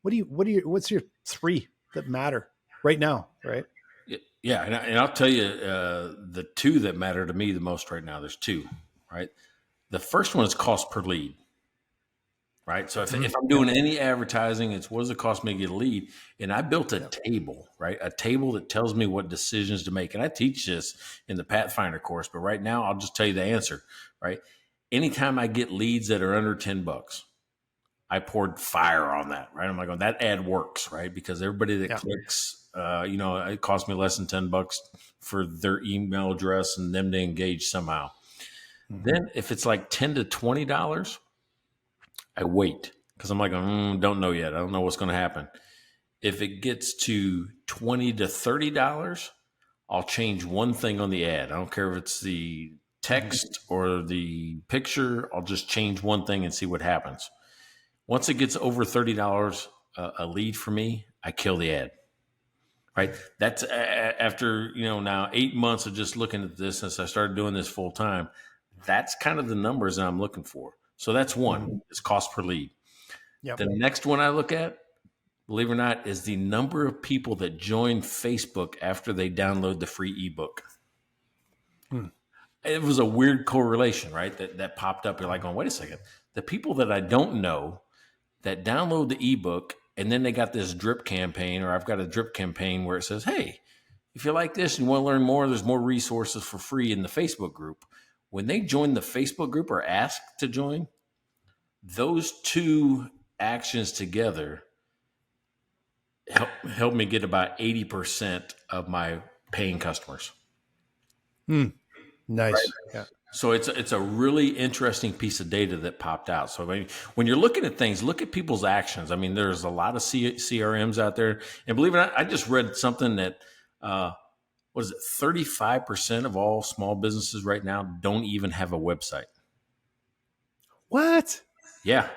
what's your 3 that matter right now? Right. Yeah. And I'll tell you, the 2 that matter to me the most right now, there's 2, right? The first one is cost per lead, right? So if I'm doing any advertising, it's what does it cost me to get a lead? And I built a table, right? A table that tells me what decisions to make. And I teach this in the Pathfinder course, but right now I'll just tell you the answer, right? Anytime I get leads that are under $10, I poured fire on that, right? I'm like, oh, that ad works, right? Because everybody that clicks, it costs me less than $10 for their email address and them to engage somehow. Then if it's like $10 to $20, I wait, because I'm like, don't know yet. I don't know what's going to happen. If it gets to $20 to $30, I'll change one thing on the ad. I don't care if it's the text or the picture. I'll just change one thing and see what happens. Once it gets over $30 a lead for me, I kill the ad. Right. That's after, now 8 months of just looking at this since I started doing this full time. That's kind of the numbers that I'm looking for. So that's one, is cost per lead. Yep. The next one I look at, believe it or not, is the number of people that join Facebook after they download the free ebook. it was a weird correlation, right? That popped up. You're like, going, wait a second. The people that I don't know that download the ebook and then they got this drip campaign, or I've got a drip campaign where it says, hey, if you like this and you want to learn more, there's more resources for free in the Facebook group. When they join the Facebook group or ask to join, those two actions together help me get about 80% of my paying customers. Nice. Right? Yeah. So it's a really interesting piece of data that popped out. So I mean, when you're looking at things, look at people's actions. I mean, there's a lot of CRMs out there, and believe it or not, I just read something that what is it? 35% of all small businesses right now don't even have a website. What? Yeah,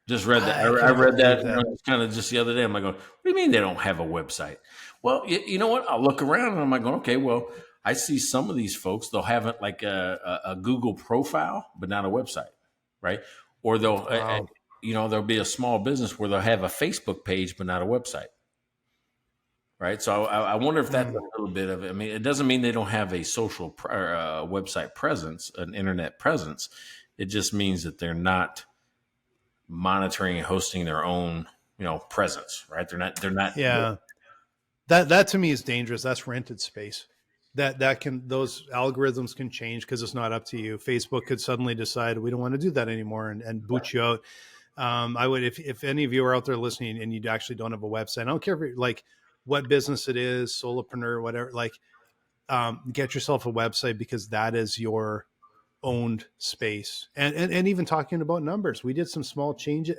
just read that. I read that, kind of just the other day. I'm like, going, what do you mean they don't have a website? Well, you know what? I'll look around and I'm like, going, okay, well, I see some of these folks, they'll have it like a Google profile, but not a website, right? Or they'll, there'll be a small business where they'll have a Facebook page, but not a website, right? So I wonder if that's a little bit of it. I mean, it doesn't mean they don't have a social website presence, an internet presence. It just means that they're not monitoring and hosting their own, presence, right? They're not. Yeah. That to me is dangerous. That's rented space. Those algorithms can change because it's not up to you. Facebook could suddenly decide we don't want to do that anymore and boot you out. I would, if any of you are out there listening and you actually don't have a website, I don't care if you're like what business it is, solopreneur, whatever, like, get yourself a website because that is your owned space. And even talking about numbers, we did some small changes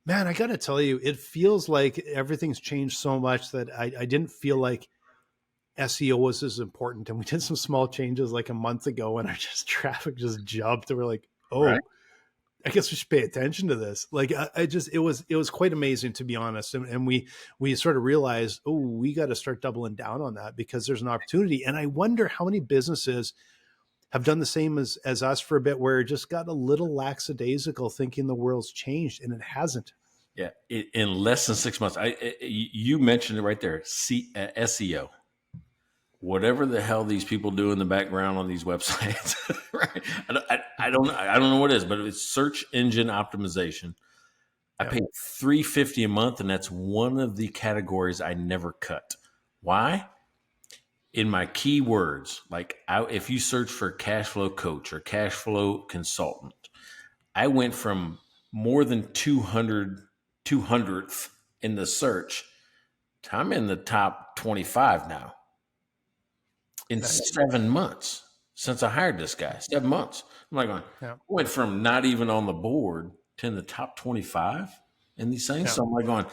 man, I got to tell you, it feels like everything's changed so much that I didn't feel like SEO was as important. And we did some small changes like a month ago and our traffic just jumped. And we're like, oh, right. I guess we should pay attention to this. Like it was quite amazing, to be honest. And we sort of realized, oh, we got to start doubling down on that because there's an opportunity. And I wonder how many businesses have done the same as us for a bit, where it just got a little lackadaisical thinking the world's changed, and it hasn't. Yeah. In less than 6 months, you mentioned it right there. SEO. Whatever the hell these people do in the background on these websites, right? I don't know what it is, but it's search engine optimization. I pay $350 a month, and that's one of the categories I never cut. Why? In my keywords, like if you search for cash flow coach or cash flow consultant, I went from more than 200th in the search to I'm in the top 25 now. In 7 months since I hired this guy, 7 months. I'm like, I went from not even on the board to in the top 25 in these things. So I'm like going,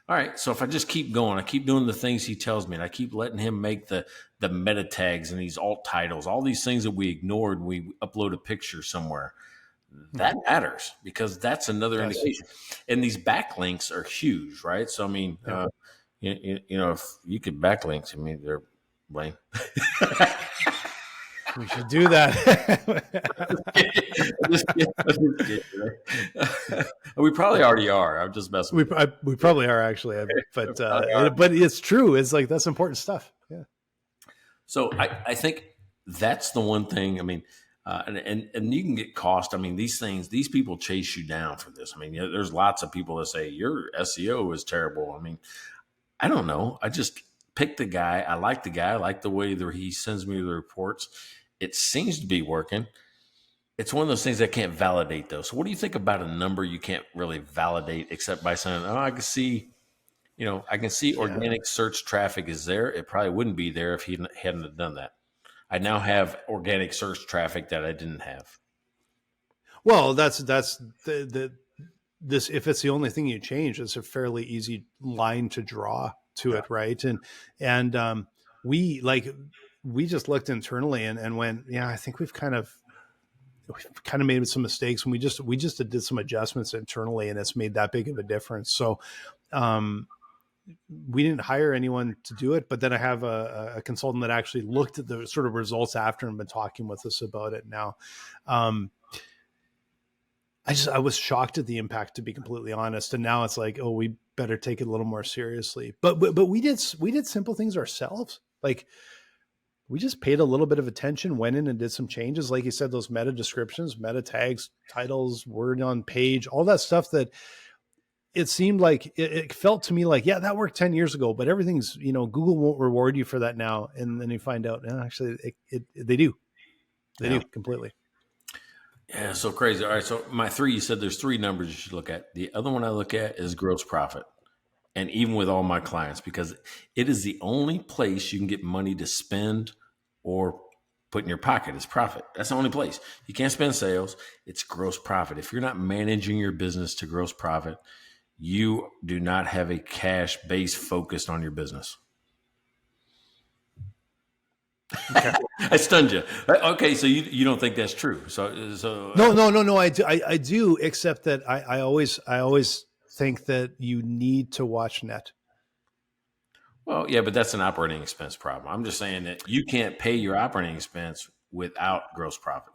all right, so if I just keep going, I keep doing the things he tells me, and I keep letting him make the meta tags and these alt titles, all these things that we ignored when we upload a picture somewhere, that matters because that's another indication. And these backlinks are huge, right? So, I mean, if you could backlinks, I mean, they're Blaine. We should do that. We probably already are. I'm just messing. We probably are actually, but it's true. It's like that's important stuff. Yeah. So I think that's the one thing. I mean, and you can get cost. I mean, these people chase you down for this. I mean, there's lots of people that say your SEO is terrible. I mean, I don't know. I just pick the guy. I like the guy. I like the way that he sends me the reports. It seems to be working. It's one of those things I can't validate, though. So what do you think about a number you can't really validate except by saying, oh, I can see, organic search traffic is there. It probably wouldn't be there if he hadn't done that. I now have organic search traffic that I didn't have. Well, that's this. If it's the only thing you change, it's a fairly easy line to draw to it, right? And we just looked internally and went, I think we've kind of made some mistakes, and we just did some adjustments internally, and it's made that big of a difference. So we didn't hire anyone to do it, but then I have a consultant that actually looked at the sort of results after and been talking with us about it now. I was shocked at the impact, to be completely honest. And now it's like, oh, we better take it a little more seriously. But we did simple things ourselves. Like we just paid a little bit of attention, went in and did some changes. Like you said, those meta descriptions, meta tags, titles, word on page, all that stuff that it seemed like it felt to me like, yeah, that worked 10 years ago, but everything's, Google won't reward you for that now. And then you find out, actually they do. They do completely. Yeah, so crazy. All right, so my 3, you said there's 3 numbers you should look at. The other one I look at is gross profit. And even with all my clients, because it is the only place you can get money to spend or put in your pocket is profit. That's the only place. You can't spend sales. It's gross profit. If you're not managing your business to gross profit, you do not have a cash base focused on your business. Okay. I stunned you. Okay, so you don't think that's true? So no. I do, except that I always think that you need to watch net. Well, yeah, but that's an operating expense problem. I'm just saying that you can't pay your operating expense without gross profit.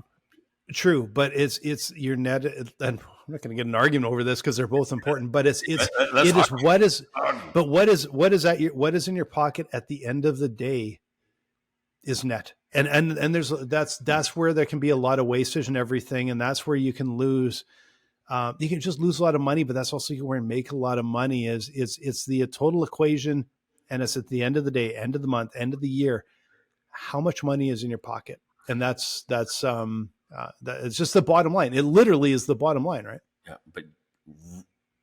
True, but it's your net. And I'm not going to get an argument over this because they're both important. But it is what is in your pocket at the end of the day is net, and that's where there can be a lot of wastage and everything, and that's where you can lose. You can just lose a lot of money, but that's also where you make a lot of money. It's the total equation, and it's at the end of the day, end of the month, end of the year, how much money is in your pocket, and that's it's just the bottom line. It literally is the bottom line, right? Yeah, but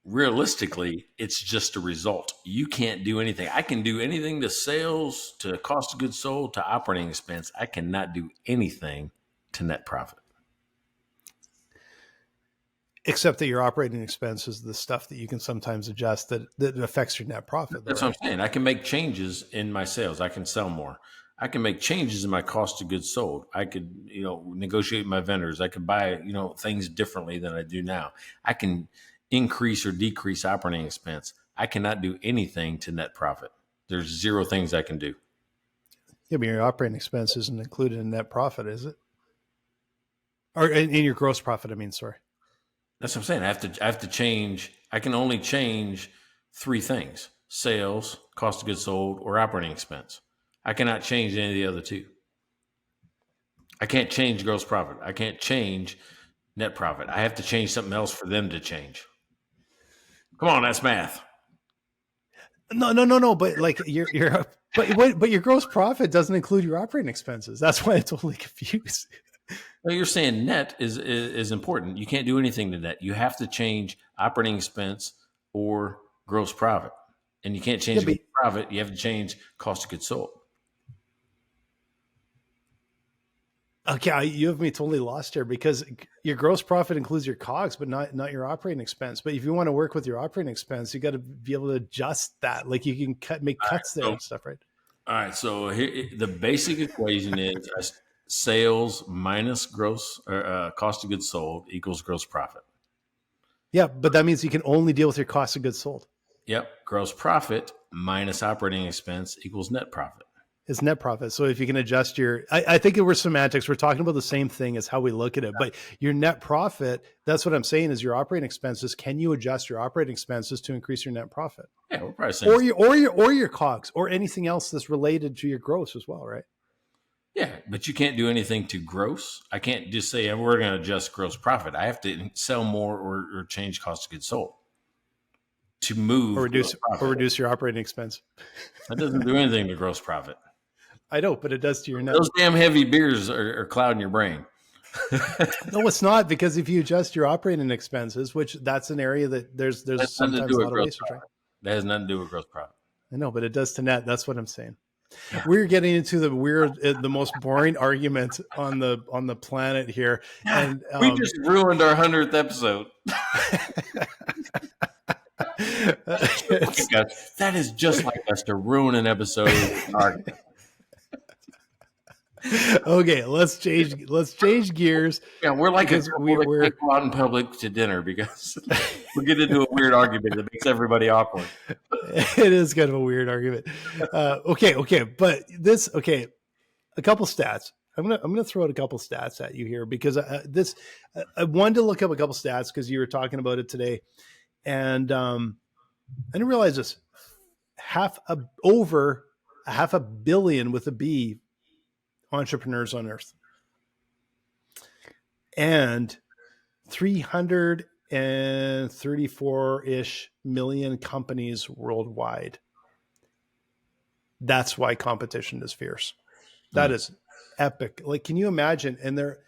realistically, it's just a result. You can't do anything. I can do anything to sales, to cost of goods sold, to operating expense. I cannot do anything to net profit. Except that your operating expense is the stuff that you can sometimes adjust that affects your net profit. That's what I'm saying. I can make changes in my sales. I can sell more. I can make changes in my cost of goods sold. I could, negotiate my vendors. I could buy, things differently than I do now. I can increase or decrease operating expense. I cannot do anything to net profit. There's 0 things I can do. Yeah, but your operating expense isn't included in net profit, is it? Or in your gross profit, I mean, sorry. That's what I'm saying. I have to change. I can only change 3 things: sales, cost of goods sold, or operating expense. I cannot change any of the other 2. I can't change gross profit. I can't change net profit. I have to change something else for them to change. Come on, that's math. No. But like but your gross profit doesn't include your operating expenses. That's why I'm totally confused. Well, you're saying net is important. You can't do anything to net. You have to change operating expense or gross profit, and you can't change gross profit. You have to change cost of goods sold. Okay, you have me totally lost here because your gross profit includes your COGS, but not your operating expense. But if you want to work with your operating expense, you got to be able to adjust that. Like you can make cuts there and stuff, right? All right. So here, the basic equation is sales minus gross cost of goods sold equals gross profit. Yeah, but that means you can only deal with your cost of goods sold. Yep. Gross profit minus operating expense equals net profit. Is net profit. So if you can adjust I think it was semantics. We're talking about the same thing as how we look at it, but your net profit, that's what I'm saying is your operating expenses. Can you adjust your operating expenses to increase your net profit? Yeah, we're probably saying or your COGS or anything else that's related to your gross as well, right? Yeah, but you can't do anything to gross. I can't just say we're going to adjust gross profit. I have to sell more or change cost of goods sold to move or reduce your operating expense. That doesn't do anything to gross profit. I know, but it does to your net. Those damn heavy beers are clouding your brain. No, it's not, because if you adjust your operating expenses, which that's an area that there's sometimes a lot of wastage. That has nothing to do with gross profit. I know, but it does to net. That's what I'm saying. We're getting into the most boring argument on the planet here, and we just ruined our 100th episode. That is just like us to ruin an episode. Okay, let's change gears. Yeah, we're like we're go out in public to dinner because we get into a weird argument that makes everybody awkward. It is kind of a weird argument. Okay, but a couple stats. I'm gonna throw out a couple stats at you here because I wanted to look up a couple stats because you were talking about it today, and I didn't realize this. Over half a billion with a B entrepreneurs on earth and 334-ish million companies worldwide. That's why competition is fierce. That is epic. Like, can you imagine? And they're,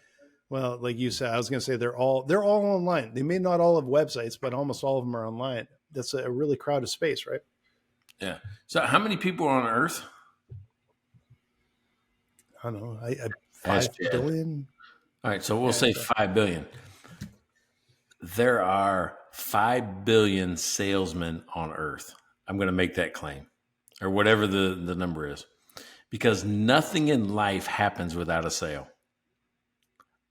well, like you said, I was going to say they're all online. They may not all have websites, but almost all of them are online. That's a really crowded space, right? Yeah. So how many people are on Earth? I don't know. 5 billion. All right. So we'll say 5 billion. There are 5 billion salesmen on Earth. I'm going to make that claim, or whatever the number is, because nothing in life happens without a sale.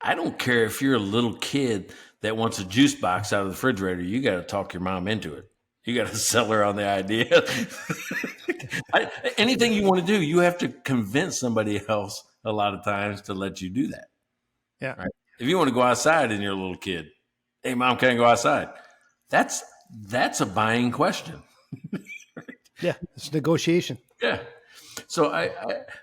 I don't care if you're a little kid that wants a juice box out of the refrigerator. You got to talk your mom into it. You got to sell her on the idea. Anything you want to do, you have to convince somebody else a lot of times to let you do that. Yeah. Right? If you want to go outside and you're a little kid, hey, mom, can I go outside? That's a buying question. Yeah, it's negotiation. Yeah. So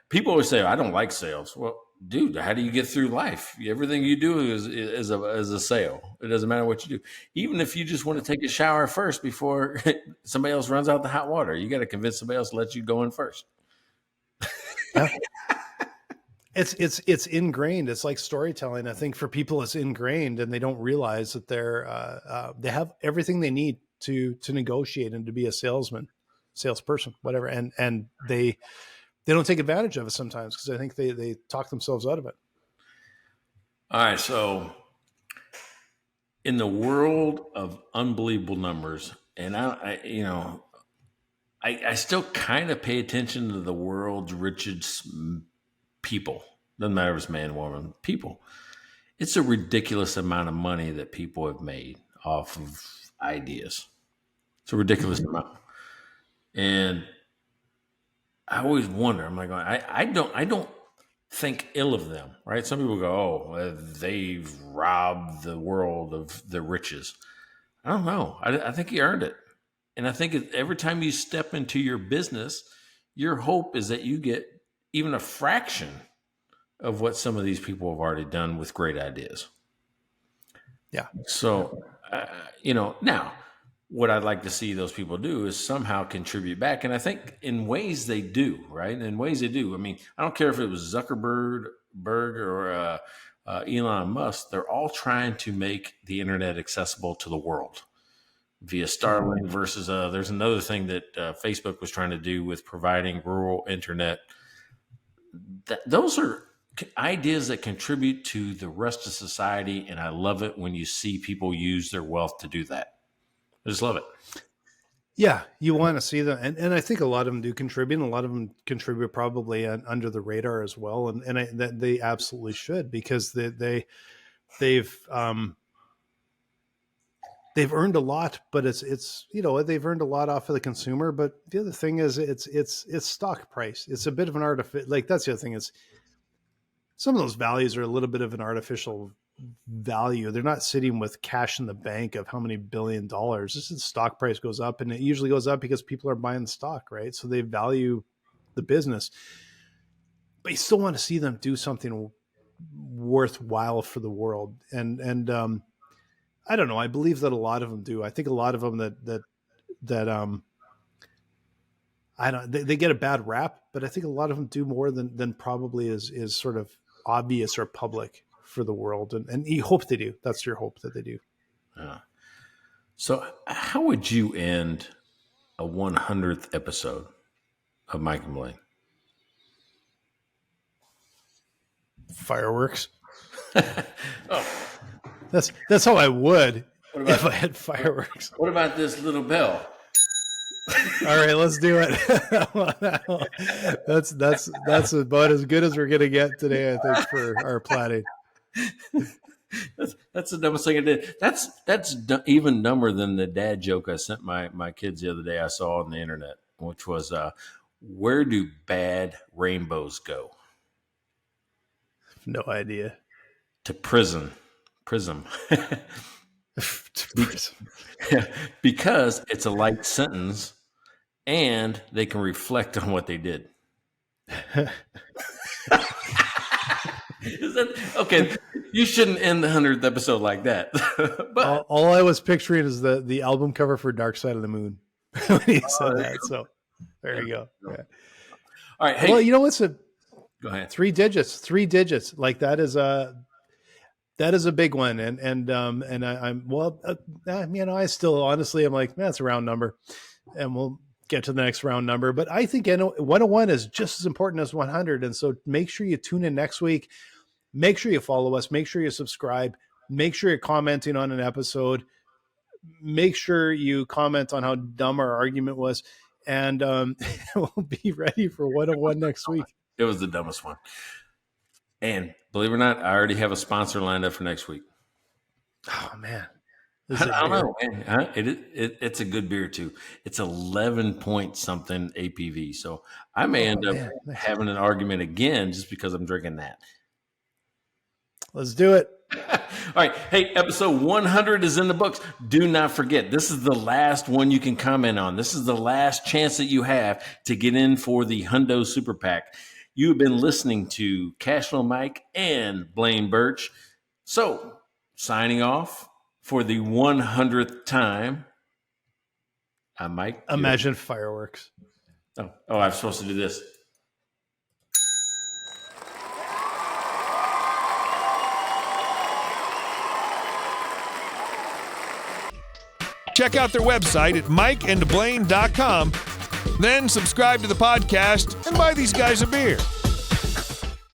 people always say, I don't like sales. Well, dude, how do you get through life? Everything you do is a sale. It doesn't matter what you do. Even if you just want to take a shower first before somebody else runs out the hot water, you got to convince somebody else to let you go in first. Yeah. It's ingrained. It's like storytelling. I think for people, it's ingrained, and they don't realize that they have everything they need to negotiate and to be a salesperson, whatever. And they don't take advantage of it sometimes because I think they talk themselves out of it. All right. So in the world of unbelievable numbers, and I still kind of pay attention to the world's richest people. Doesn't matter if it's man, woman, people. It's a ridiculous amount of money that people have made off of ideas. It's a ridiculous amount. And I always wonder, I'm like, I don't think ill of them, right? Some people go, oh, they've robbed the world of the riches. I don't know. I think he earned it. And I think every time you step into your business, your hope is that you get even a fraction of what some of these people have already done with great ideas. Yeah. So, now what I'd like to see those people do is somehow contribute back. And I think in ways they do, right? In ways they do. I mean, I don't care if it was Zuckerberg or Elon Musk. They're all trying to make the internet accessible to the world via Starlink versus there's another thing that Facebook was trying to do with providing rural internet. Those are ideas that contribute to the rest of society. And I love it when you see people use their wealth to do that. I just love it. Yeah, you want to see them, and I think a lot of them do contribute. And a lot of them contribute probably under the radar as well, and they absolutely should, because they've earned a lot. But it's they've earned a lot off of the consumer. But the other thing is it's stock price. It's a bit of an artificial. Like, that's the other thing is some of those values are a little bit of an artificial value. They're not sitting with cash in the bank of how many $1 billion. This is stock price goes up, and it usually goes up because people are buying the stock, right? So they value the business, but you still want to see them do something worthwhile for the world. And I don't know. I believe that a lot of them do. I think a lot of them that they get a bad rap, but I think a lot of them do more than probably is sort of obvious or public for the world. And you hope they do. That's your hope, that they do. Yeah. So how would you end a 100th episode of Mike and Blaine? Fireworks. Oh, that's how I would if I had fireworks. What about this little bell? All right, let's do it. That's about as good as we're gonna get today, I think, for our planning. That's the dumbest thing I did. That's even dumber than the dad joke I sent my kids the other day. I saw on the internet, which was, where do bad rainbows go? No idea. To prism. Because it's a light sentence and they can reflect on what they did. Okay, you shouldn't end the 100th episode like that. But all I was picturing is the album cover for Dark Side of the Moon when he said that. So there you go. Yeah. All right. Hey, Well, you know what's go ahead. 3 digits. Like that is a big one. And I still honestly, I'm like, that's a round number, and we'll get to the next round number. But I think 101 is just as important as 100. And so make sure you tune in next week. Make sure you follow us. Make sure you subscribe. Make sure you're commenting on an episode. Make sure you comment on how dumb our argument was. And we'll be ready for 101 next week. It was the dumbest one. And believe it or not, I already have a sponsor lined up for next week. Oh, man. I don't know, man. It's a good beer, too. It's 11 point something APV. So I may end up having an argument again just because I'm drinking that. Let's do it. All right. Hey, episode 100 is in the books. Do not forget, this is the last one you can comment on. This is the last chance that you have to get in for the Hundo Super Pack. You have been listening to Cashflow Mike and Blaine Birch. So, signing off for the 100th time, I'm Mike. Imagine fireworks. Oh, I'm supposed to do this. Check out their website at mikeandblaine.com. Then subscribe to the podcast and buy these guys a beer.